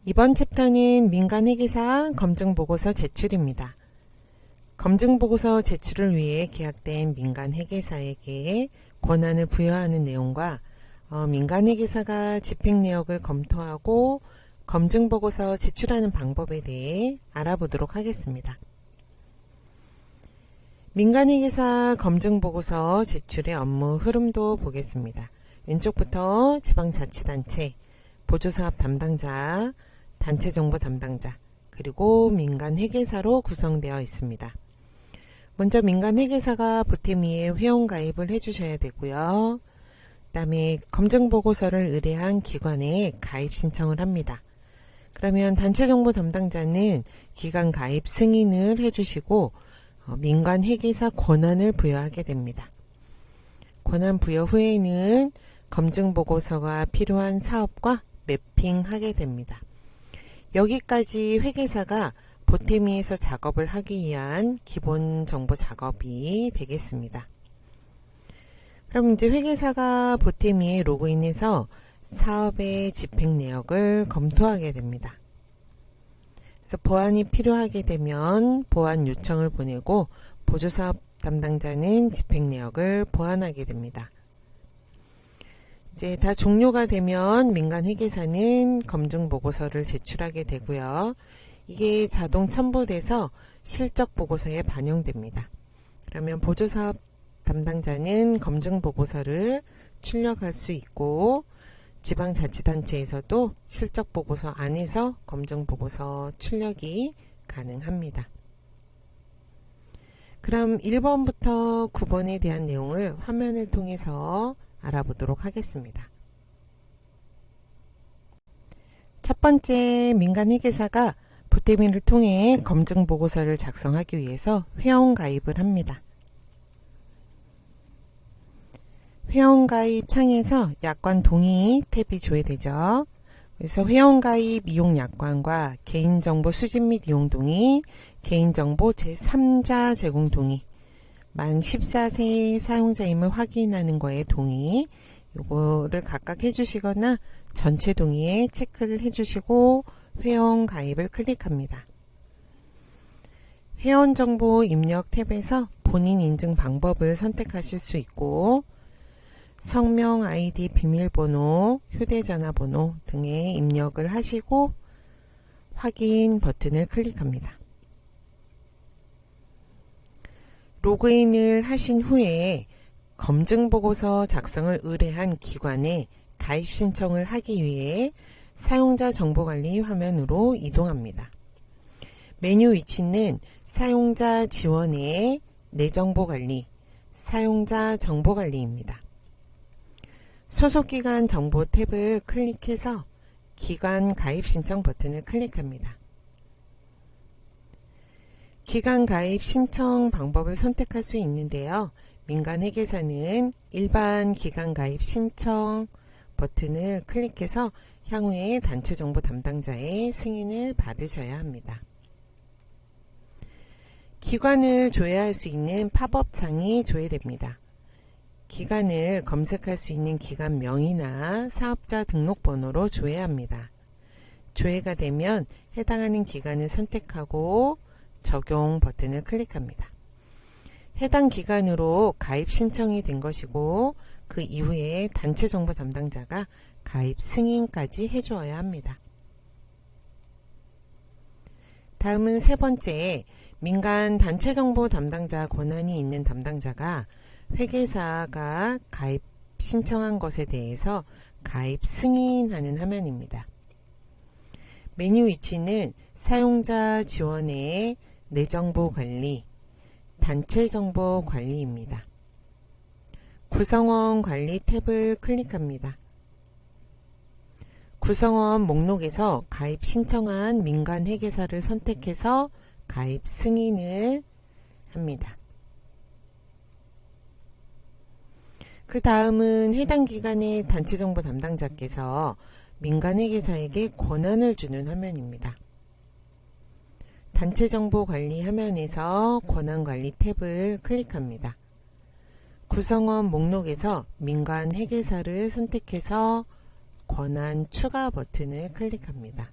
이번 챕터는 민간회계사 검증보고서 제출입니다. 검증보고서 제출을 위해 계약된 민간회계사에게 권한을 부여하는 내용과 민간회계사가 집행내역을 검토하고 검증보고서 제출하는 방법에 대해 알아보도록 하겠습니다. 민간회계사 검증보고서 제출의 업무 흐름도 보겠습니다. 왼쪽부터 지방자치단체, 보조사업 담당자, 단체정보 담당자, 그리고 민간회계사로 구성되어 있습니다. 먼저 민간회계사가 보탬위에 회원가입을 해주셔야 되고요. 그 다음에 검증보고서를 의뢰한 기관에 가입 신청을 합니다. 그러면 단체정보 담당자는 기관 가입 승인을 해주시고 민간회계사 권한을 부여하게 됩니다. 권한 부여 후에는 검증보고서가 필요한 사업과 매핑하게 됩니다. 여기까지 회계사가 보탬위에서 작업을 하기 위한 기본 정보 작업이 되겠습니다. 그럼 이제 회계사가 보탬위에 로그인해서 사업의 집행 내역을 검토하게 됩니다. 그래서 보완이 필요하게 되면 보완 요청을 보내고 보조사업 담당자는 집행 내역을 보완하게 됩니다. 이제 다 종료가 되면 민간회계사는 검증보고서를 제출하게 되고요. 이게 자동 첨부돼서 실적보고서에 반영됩니다. 그러면 보조사업 담당자는 검증보고서를 출력할 수 있고 지방자치단체에서도 실적보고서 안에서 검증보고서 출력이 가능합니다. 그럼 1번부터 9번에 대한 내용을 화면을 통해서 알아보도록 하겠습니다. 첫 번째, 민간회계사가 보탬위를 통해 검증보고서를 작성하기 위해서 회원가입을 합니다. 회원가입 창에서 약관 동의 탭이 조회되죠. 그래서 회원가입 이용 약관과 개인정보 수집 및 이용 동의, 개인정보 제3자 제공 동의, 만 14세 사용자임을 확인하는 거에 동의, 요거를 각각 해주시거나 전체 동의에 체크를 해주시고 회원 가입을 클릭합니다. 회원정보 입력 탭에서 본인 인증 방법을 선택하실 수 있고 성명, 아이디, 비밀번호, 휴대전화번호 등의 입력을 하시고 확인 버튼을 클릭합니다. 로그인을 하신 후에 검증보고서 작성을 의뢰한 기관에 가입 신청을 하기 위해 사용자 정보관리 화면으로 이동합니다. 메뉴 위치는 사용자 지원의 내 정보관리, 사용자 정보관리입니다. 소속기관 정보 탭을 클릭해서 기관 가입 신청 버튼을 클릭합니다. 기관 가입 신청 방법을 선택할 수 있는데요. 민간회계사는 일반 기관 가입 신청 버튼을 클릭해서 향후에 단체정보 담당자의 승인을 받으셔야 합니다. 기관을 조회할 수 있는 팝업 창이 조회됩니다. 기관을 검색할 수 있는 기관명이나 사업자 등록번호로 조회합니다. 조회가 되면 해당하는 기관을 선택하고 적용 버튼을 클릭합니다. 해당 기관으로 가입 신청이 된 것이고 그 이후에 단체정보 담당자가 가입 승인까지 해주어야 합니다. 다음은 세 번째, 민간 단체정보 담당자 권한이 있는 담당자가 회계사가 가입 신청한 것에 대해서 가입 승인하는 화면입니다. 메뉴 위치는 사용자 지원의 내 정보 관리, 단체 정보 관리입니다. 구성원 관리 탭을 클릭합니다. 구성원 목록에서 가입 신청한 민간회계사를 선택해서 가입 승인을 합니다. 그 다음은 해당 기관의 단체정보 담당자께서 민간회계사에게 권한을 주는 화면입니다. 단체정보관리 화면에서 권한관리 탭을 클릭합니다. 구성원 목록에서 민간회계사를 선택해서 권한 추가 버튼을 클릭합니다.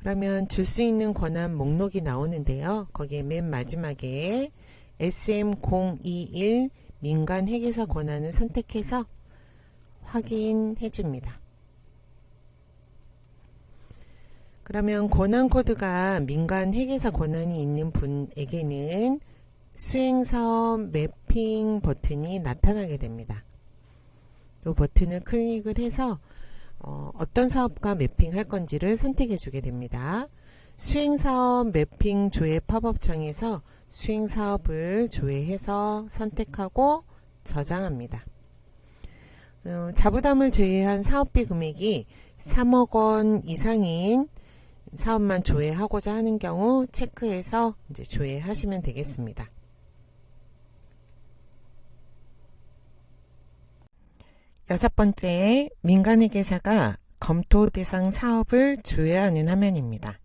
그러면 줄 수 있는 권한 목록이 나오는데요. 거기에 맨 마지막에 SM021 민간 회계사 권한을 선택해서 확인해 줍니다. 그러면 권한 코드가 민간 회계사 권한이 있는 분에게는 수행사업 매핑 버튼이 나타나게 됩니다. 이 버튼을 클릭을 해서 어떤 사업과 매핑할 건지를 선택해 주게 됩니다. 수행사업 매핑 조회 팝업창에서 수행사업을 조회해서 선택하고 저장합니다. 자부담을 제외한 사업비 금액이 3억 원 이상인 사업만 조회하고자 하는 경우 체크해서 이제 조회하시면 되겠습니다. 여섯 번째, 민간회계사가 검토 대상 사업을 조회하는 화면입니다.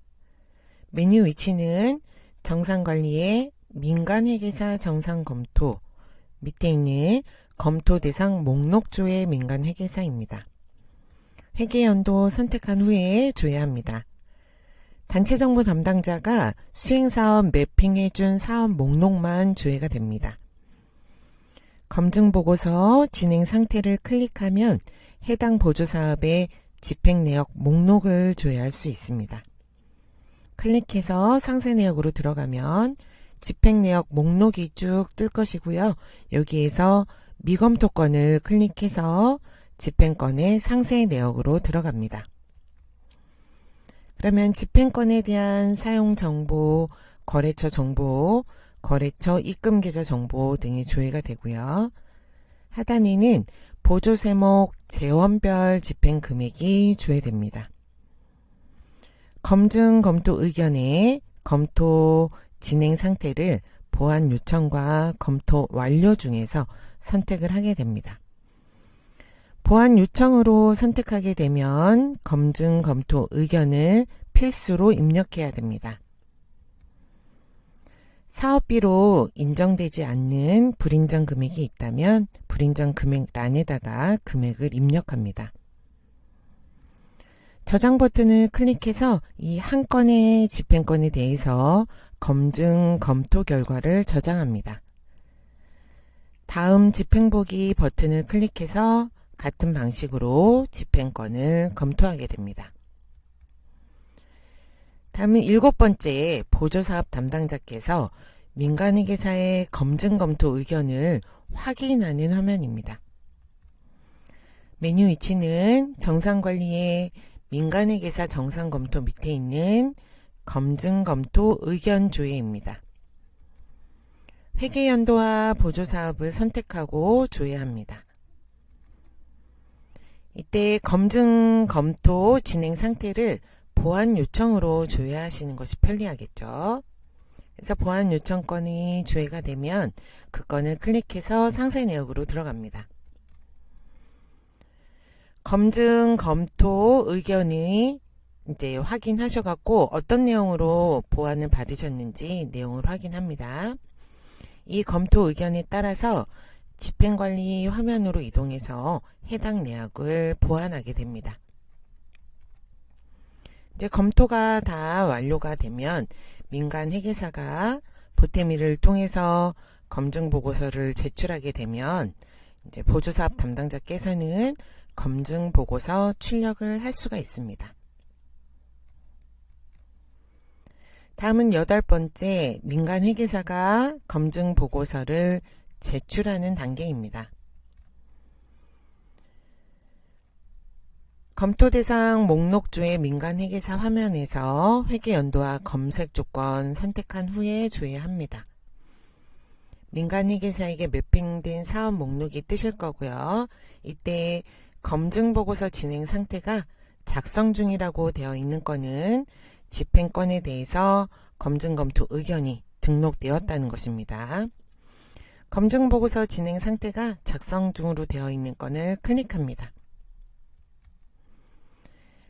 메뉴 위치는 정상관리의 민간회계사 정상검토 밑에 있는 검토 대상 목록 조회 민간회계사입니다. 회계연도 선택한 후에 조회합니다. 단체정보 담당자가 수행사업 매핑해준 사업 목록만 조회가 됩니다. 검증보고서 진행 상태를 클릭하면 해당 보조사업의 집행내역 목록을 조회할 수 있습니다. 클릭해서 상세내역으로 들어가면 집행내역 목록이 쭉 뜰 것이고요. 여기에서 미검토건을 클릭해서 집행건의 상세내역으로 들어갑니다. 그러면 집행건에 대한 사용정보, 거래처 정보, 거래처 입금계좌 정보 등이 조회가 되고요. 하단에는 보조세목 재원별 집행 금액이 조회됩니다. 검증 검토 의견에 검토 진행 상태를 보완 요청과 검토 완료 중에서 선택을 하게 됩니다. 보완 요청으로 선택하게 되면 검증 검토 의견을 필수로 입력해야 됩니다. 사업비로 인정되지 않는 불인정 금액이 있다면 불인정 금액란에다가 금액을 입력합니다. 저장 버튼을 클릭해서 이 한 건의 집행건에 대해서 검증 검토 결과를 저장합니다. 다음 집행보기 버튼을 클릭해서 같은 방식으로 집행건을 검토하게 됩니다. 다음은 일곱 번째, 보조사업 담당자께서 민간회계사의 검증 검토 의견을 확인하는 화면입니다. 메뉴 위치는 정상관리의 민간회계사 정상검토 밑에 있는 검증 검토 의견 조회입니다. 회계연도와 보조사업을 선택하고 조회합니다. 이때 검증 검토 진행 상태를 보완 요청으로 조회하시는 것이 편리하겠죠. 그래서 보완 요청건이 조회가 되면 그 건을 클릭해서 상세 내역으로 들어갑니다. 검증 검토 의견이 이제 확인하셔갖고 어떤 내용으로 보완을 받으셨는지 내용을 확인합니다. 이 검토 의견에 따라서 집행관리 화면으로 이동해서 해당 내역을 보완하게 됩니다. 이제 검토가 다 완료가 되면 민간 회계사가 보태미를 통해서 검증보고서를 제출하게 되면 이제 보조사업 담당자께서는 검증보고서 출력을 할 수가 있습니다. 다음은 여덟 번째, 민간 회계사가 검증보고서를 제출하는 단계입니다. 검토 대상 목록조회 민간회계사 화면에서 회계연도와 검색 조건 선택한 후에 조회합니다. 민간회계사에게 매핑된 사업 목록이 뜨실 거고요. 이때 검증보고서 진행 상태가 작성 중이라고 되어 있는 건은 집행건에 대해서 검증검토 의견이 등록되었다는 것입니다. 검증보고서 진행 상태가 작성 중으로 되어 있는 건을 클릭합니다.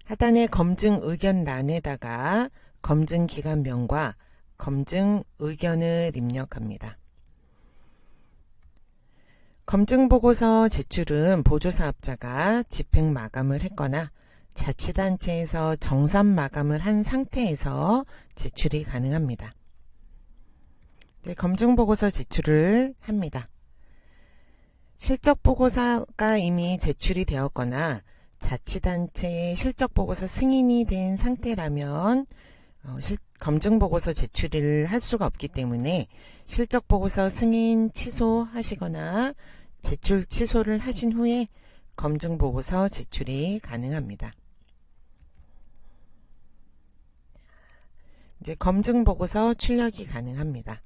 하단의 검증 의견란에다가 검증 기간명과 검증 의견을 입력합니다. 검증보고서 제출은 보조사업자가 집행 마감을 했거나 자치단체에서 정산 마감을 한 상태에서 제출이 가능합니다. 이제 검증보고서 제출을 합니다. 실적보고서가 이미 제출이 되었거나 자치단체의 실적보고서 승인이 된 상태라면 검증보고서 제출을 할 수가 없기 때문에 실적보고서 승인 취소하시거나 제출 취소를 하신 후에 검증보고서 제출이 가능합니다. 이제 검증보고서 출력이 가능합니다.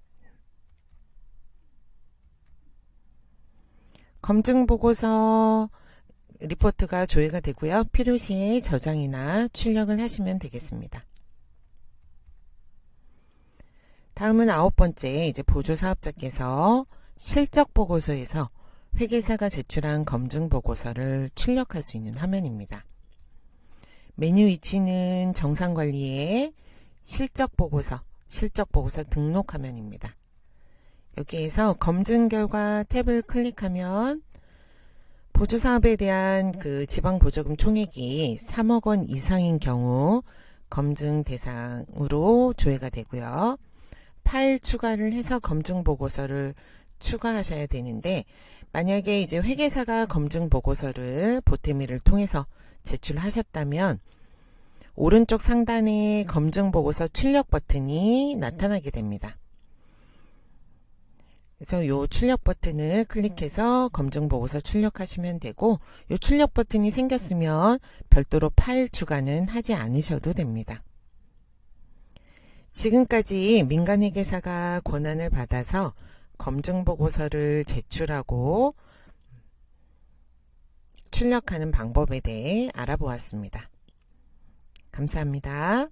검증보고서 리포트가 조회가 되고요. 필요시에 저장이나 출력을 하시면 되겠습니다. 다음은 9번째, 이제 보조사업자께서 실적보고서에서 회계사가 제출한 검증보고서를 출력할 수 있는 화면입니다. 메뉴 위치는 정상관리의 실적보고서 등록 화면입니다. 여기에서 검증결과 탭을 클릭하면 보조사업에 대한 그 지방보조금 총액이 3억 원 이상인 경우 검증 대상으로 조회가 되고요. 파일 추가를 해서 검증보고서를 추가하셔야 되는데, 만약에 이제 회계사가 검증보고서를 보태미를 통해서 제출하셨다면 오른쪽 상단에 검증보고서 출력 버튼이 나타나게 됩니다. 그래서 이 출력 버튼을 클릭해서 검증보고서 출력하시면 되고, 이 출력 버튼이 생겼으면 별도로 파일 추가는 하지 않으셔도 됩니다. 지금까지 민간회계사가 권한을 받아서 검증보고서를 제출하고 출력하는 방법에 대해 알아보았습니다. 감사합니다.